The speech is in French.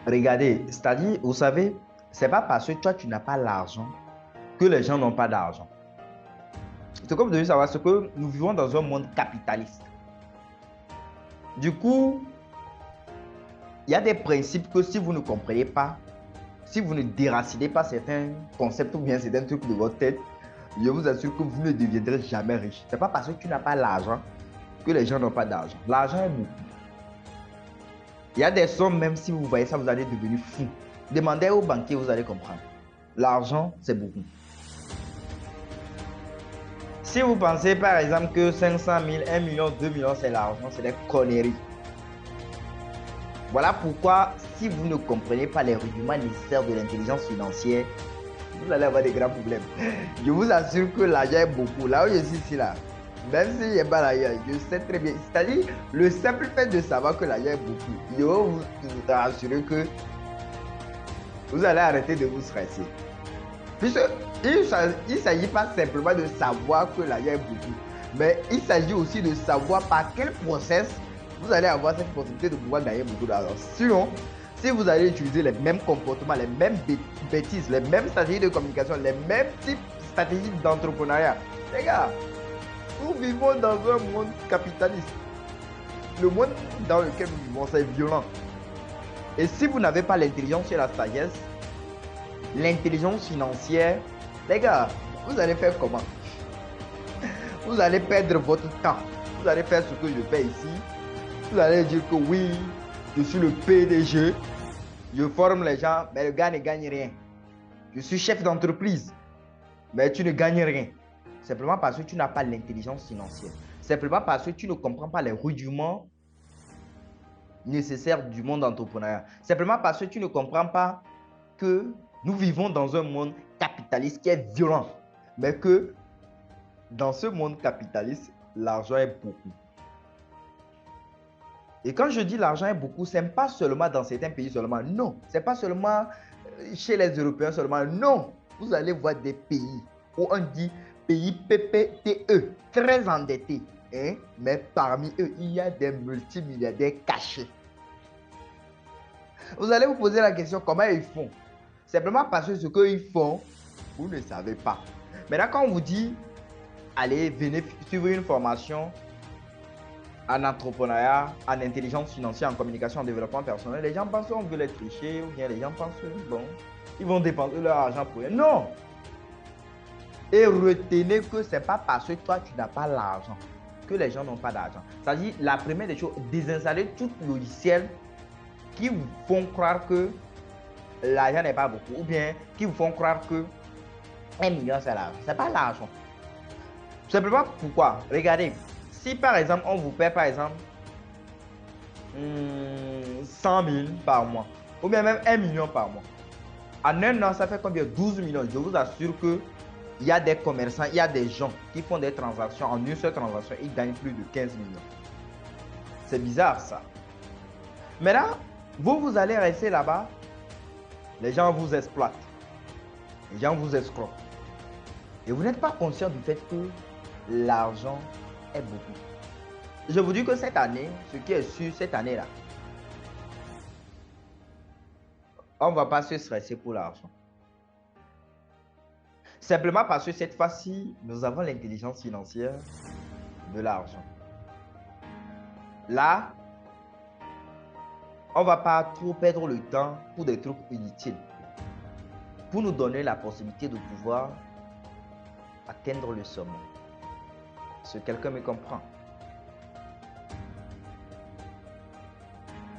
Regardez, c'est-à-dire, vous savez, c'est pas parce que toi, tu n'as pas l'argent que les gens n'ont pas d'argent. C'est comme vous devez savoir, ce que nous vivons dans un monde capitaliste. Du coup, il y a des principes que si vous ne comprenez pas, si vous ne déracinez pas certains concepts ou bien certains trucs de votre tête, je vous assure que vous ne deviendrez jamais riche. C'est pas parce que tu n'as pas l'argent que les gens n'ont pas d'argent. L'argent est beaucoup. Il y a des sommes, même si vous voyez ça, vous allez devenir fou. Demandez au banquier, vous allez comprendre. L'argent, c'est beaucoup. Si vous pensez par exemple que 500 000, 1 million, 2 millions, c'est l'argent, c'est des conneries. Voilà pourquoi, si vous ne comprenez pas les rudiments nécessaires de l'intelligence financière, vous allez avoir des grands problèmes. Je vous assure que l'argent est beaucoup. Là où je suis ici, là, même s'il n'y a pas l'argent, je sais très bien. C'est-à-dire, le simple fait de savoir que l'argent est beaucoup, je vais vous rassurer que vous allez arrêter de vous stresser. Puisqu'il ne s'agit pas simplement de savoir que l'argent est beaucoup, mais il s'agit aussi de savoir par quel process vous allez avoir cette possibilité de pouvoir gagner beaucoup d'argent. Sinon, si vous allez utiliser les mêmes comportements, les mêmes bêtises, les mêmes stratégies de communication, les mêmes types de stratégies d'entrepreneuriat, les gars, nous vivons dans un monde capitaliste. Le monde dans lequel nous vivons, c'est violent. Et si vous n'avez pas l'intelligence et la sagesse, l'intelligence financière, les gars, vous allez faire comment? Vous allez perdre votre temps. Vous allez faire ce que je fais ici. Vous allez dire que oui, je suis le PDG. Je forme les gens, mais le gars ne gagne rien. Je suis chef d'entreprise, mais tu ne gagnes rien. Simplement parce que tu n'as pas l'intelligence financière. Simplement parce que tu ne comprends pas les rudiments nécessaires du monde entrepreneurial. Simplement parce que tu ne comprends pas que nous vivons dans un monde capitaliste qui est violent. Mais que dans ce monde capitaliste, l'argent est beaucoup. Et quand je dis l'argent est beaucoup, ce n'est pas seulement dans certains pays seulement. Non, ce n'est pas seulement chez les Européens seulement. Non, vous allez voir des pays où on dit pays PPTE, très endettés. Hein? Mais parmi eux, il y a des multimilliardaires cachés. Vous allez vous poser la question, comment ils font? Simplement parce que ce qu'ils font, vous ne savez pas. Maintenant, quand on vous dit, allez, venez suivre une formation en entrepreneuriat, en intelligence financière, en communication, en développement personnel, les gens pensent qu'on veut les tricher ou bien les gens pensent que, bon, ils vont dépenser leur argent pour rien. Non! Et retenez que ce n'est pas parce que toi, tu n'as pas l'argent que les gens n'ont pas d'argent. C'est-à-dire, la première des choses, désinstaller tout logiciel qui vous font croire que l'argent n'est pas beaucoup ou bien qui vous font croire que 1 million, c'est l'argent. Ce n'est pas l'argent. Simplement pourquoi? Regardez, si par exemple, on vous paie par exemple 100 000 par mois ou bien même 1 million par mois, en un an, ça fait combien? 12 millions. Je vous assure que il y a des commerçants, il y a des gens qui font des transactions. En une seule transaction, ils gagnent plus de 15 millions. C'est bizarre ça. Maintenant, vous allez rester là-bas, les gens vous exploitent, les gens vous escroquent. Et vous n'êtes pas conscient du fait que l'argent est beaucoup. Je vous dis que cette année, ce qui est sûr, cette année-là, on ne va pas se stresser pour l'argent. Simplement parce que cette fois-ci, nous avons l'intelligence financière de l'argent. Là, on ne va pas trop perdre le temps pour des trucs inutiles. Pour nous donner la possibilité de pouvoir atteindre le sommet. Si quelqu'un me comprend.